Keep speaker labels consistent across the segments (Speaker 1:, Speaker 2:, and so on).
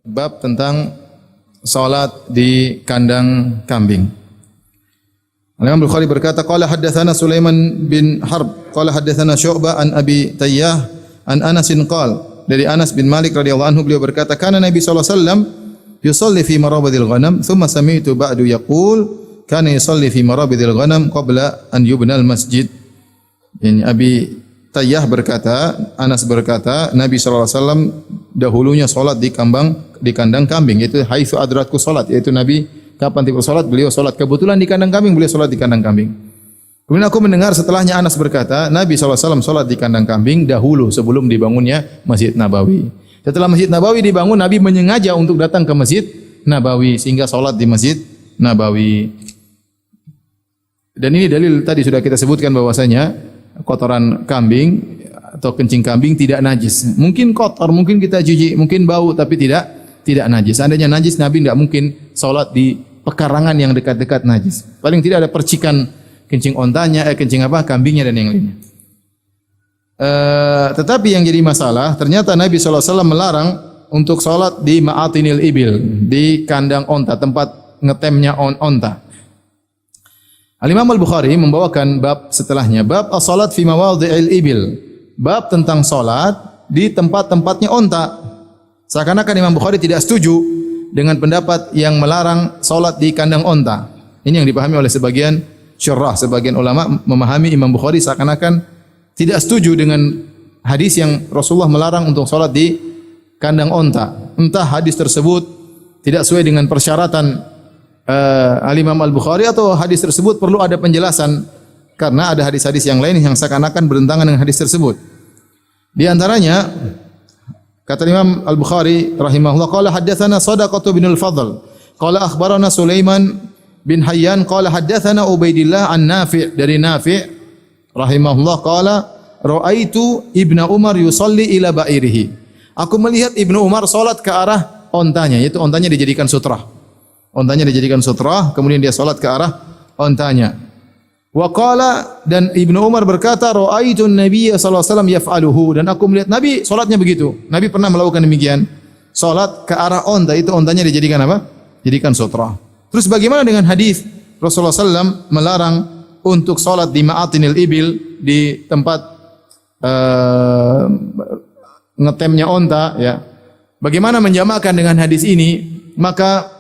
Speaker 1: Bab tentang salat di kandang kambing. Al-Imam Bukhari berkata, qala haddatsana Sulaiman bin Harb, qala haddatsana Syu'bah an Abi Tayyah an Anas qala, dari Anas bin Malik radhiyallahu anhu beliau berkata, kana Nabi sallallahu alaihi wasallam yusalli fi marabidil ghanam, thumma sami'tu ba'du yaqul, kana yusalli fi marabidil ghanam qabla an yubna al-masjid. Ini Abi Tayyah berkata, Anas berkata, Nabi sallallahu alaihi wasallam dahulunya salat di kandang kambing, yaitu haitsu adratku salat, yaitu Nabi kapan tiba salat, beliau salat. Kebetulan di kandang kambing, beliau salat di kandang kambing. Kemudian aku mendengar setelahnya Anas berkata, Nabi sallallahu alaihi wasallam salat di kandang kambing dahulu sebelum dibangunnya Masjid Nabawi. Setelah Masjid Nabawi dibangun, Nabi menyengaja untuk datang ke Masjid Nabawi sehingga salat di Masjid Nabawi. Dan ini dalil tadi sudah kita sebutkan bahwasanya kotoran kambing atau kencing kambing tidak najis. Mungkin kotor, mungkin kita cuci, mungkin bau, tapi tidak najis. Seandainya najis, Nabi tidak mungkin salat di pekarangan yang dekat-dekat najis. Paling tidak ada percikan kencing ontanya, kencing kambingnya dan yang lainnya. Tetapi yang jadi masalah, ternyata Nabi SAW melarang untuk salat di ma'atinil ibil, di kandang onta, tempat ngetemnya onta. Al-Imam Al-Bukhari membawakan bab setelahnya, bab as-salat fi mawadhi'il ibil, bab tentang salat di tempat-tempatnya onta. Seakan-akan Imam Bukhari tidak setuju dengan pendapat yang melarang salat di kandang onta. Ini yang dipahami oleh sebagian syurah, sebagian ulama memahami Imam Bukhari seakan-akan tidak setuju dengan hadis yang Rasulullah melarang untuk salat di kandang onta. Entah hadis tersebut tidak sesuai dengan persyaratan Al-Imam Al-Bukhari atau hadis tersebut perlu ada penjelasan karena ada hadis-hadis yang lain yang seakan-akan bertentangan dengan hadis tersebut. Di antaranya kata Imam Al-Bukhari rahimahullah, qala haddatsana Shadaqah bin Al-Fadl, qala akhbarana Sulaiman bin Hayyan, qala haddatsana Ubaidillah an Nafi', dari Nafi' rahimahullah, qala ra'aitu Ibnu Umar yusalli ila ba'irihi. Aku melihat Ibnu Umar salat ke arah ontanya, yaitu ontanya dijadikan sutrah. Ontanya dijadikan sutrah, kemudian dia salat ke arah ontanya. Wa qala, dan Ibnu Umar berkata, ra'aitu an-nabiy sallallahu alaihi wasallam yaf'aluhu, dan aku melihat Nabi salatnya begitu. Nabi pernah melakukan demikian. Salat ke arah onta, itu ontanya dijadikan apa? Dijadikan sutrah. Terus bagaimana dengan hadis Rasulullah SAW melarang untuk salat di ma'atinil ibil, di tempat ngetemnya onta, ya. Bagaimana menjamakan dengan hadis ini? Maka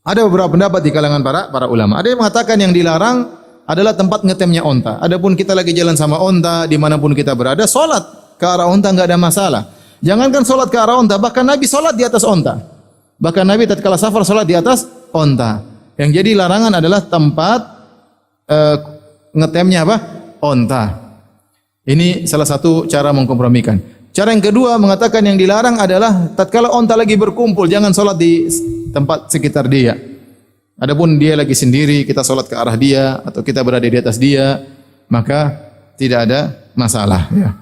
Speaker 1: ada beberapa pendapat di kalangan para ulama. Ada yang mengatakan yang dilarang adalah tempat ngetemnya onta. Adapun kita lagi jalan sama onta, dimanapun kita berada, solat ke arah onta enggak ada masalah. Jangankan solat ke arah onta, bahkan Nabi solat di atas onta. Bahkan Nabi tatkala safar solat di atas onta. Yang jadi larangan adalah tempat ngetemnya onta. Ini salah satu cara mengkompromikan. Cara yang kedua mengatakan yang dilarang adalah tatkala onta lagi berkumpul, jangan solat di tempat sekitar dia. Adapun dia lagi sendiri, kita solat ke arah dia atau kita berada di atas dia, maka tidak ada masalah. Ya.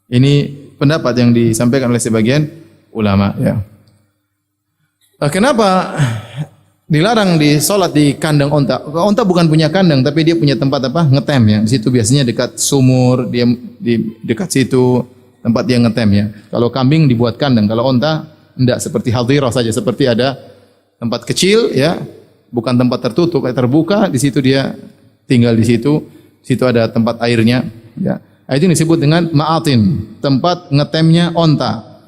Speaker 1: Ini pendapat yang disampaikan oleh sebagian ulama. Ya. Kenapa dilarang di solat di kandang onta? Onta bukan punya kandang, tapi dia punya tempat ngetem ya. Di situ biasanya dekat sumur, dia di dekat situ tempat dia ngetem ya. Kalau kambing dibuat kandang, kalau onta enggak, seperti hadhirah saja, seperti ada tempat kecil ya, bukan tempat tertutup, terbuka, di situ dia tinggal di situ. Situ ada tempat airnya ya. Itu disebut dengan ma'atin, tempat ngetemnya onta.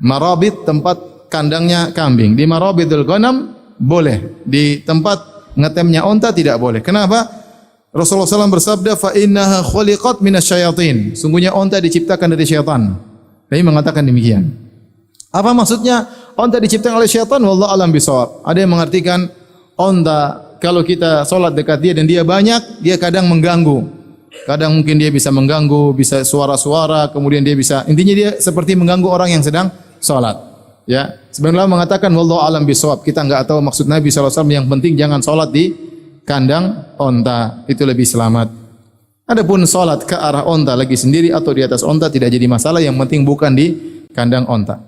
Speaker 1: Marabid, tempat kandangnya kambing. Di marabidul ghanam boleh, di tempat ngetemnya onta tidak boleh. Kenapa? Rasulullah SAW bersabda, fa innaha khuliqat minasyayatin. Sungguhnya onta diciptakan dari syaitan. Nabi mengatakan demikian. Apa maksudnya onta diciptakan oleh syaitan? Wallahu alam bisawab. Ada yang mengartikan onta kalau kita salat dekat dia dan dia banyak, dia kadang mengganggu. Kadang mungkin dia bisa mengganggu, bisa suara-suara, kemudian dia bisa, intinya dia seperti mengganggu orang yang sedang salat. Ya, sebenarnya mengatakan wallahu alam bisawab. Kita enggak tahu maksud Nabi SAW, yang penting jangan salat di kandang onta, itu lebih selamat. Adapun salat ke arah onta lagi sendiri atau di atas onta tidak jadi masalah, yang penting bukan di kandang onta.